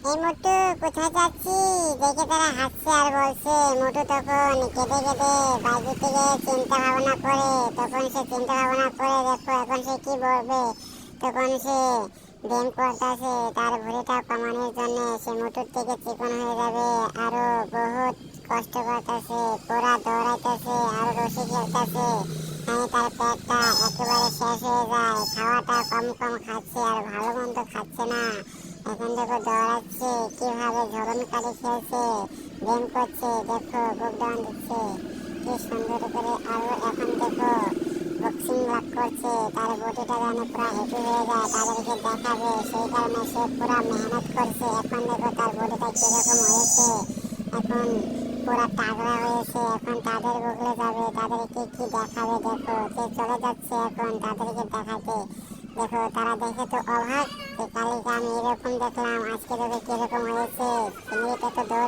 এই মোটু কোথায় যাচ্ছি দেখে তারা হাসছে আর বলছে। মোটু তখন কেঁদে কেঁদে বাইরে থেকে চিন্তা ভাবনা করে। তখন সে চিন্তা ভাবনা করে দেখো এখন সে কি বলবে। তখন সে ব্যায়াম করতেছে তার ভুঁড়িটা কমানোর জন্য। সে মোটুর থেকে চিকন হয়ে যাবে। আরো বহুত কষ্ট করতেছে, পুরা দৌড়াইতেছে আর রশি খেলতেছে। তার পেটটা একেবারে শেষ হয়ে যায়। খাওয়াটা কম কম খাচ্ছে আর ভালো মন্দ খাচ্ছে না। এখন দেখো দৌড়াচ্ছে কিভাবে ঝরণ কাটে খেলছে, ব্যায়াম করছে, দেখো বুক ডাউন দিচ্ছে কি সুন্দর করে। আরো এখন দেখো বক্সিং লাভ করছে, তার বডিটা যেন পুরো হেভি হয়ে যায়, তাদেরকে দেখাবে সেই কারণে সে পুরো মেহনত করছে। এখন দেখো তার বডিটা কিরকম হয়েছে, এখন পুরা তাগড়া হয়েছে। এখন তাদের বগলে যাবে, তাদেরকে কি দেখাবে। দেখো সে চলে যাচ্ছে এখন তাদেরকে দেখাতে। দেখো তারা দেখে তো অবাক যে কালকে আমি এরকম দেখলাম, আজকে দেখো কিরকম হয়েছে। চিংড়িটা তো দৌড়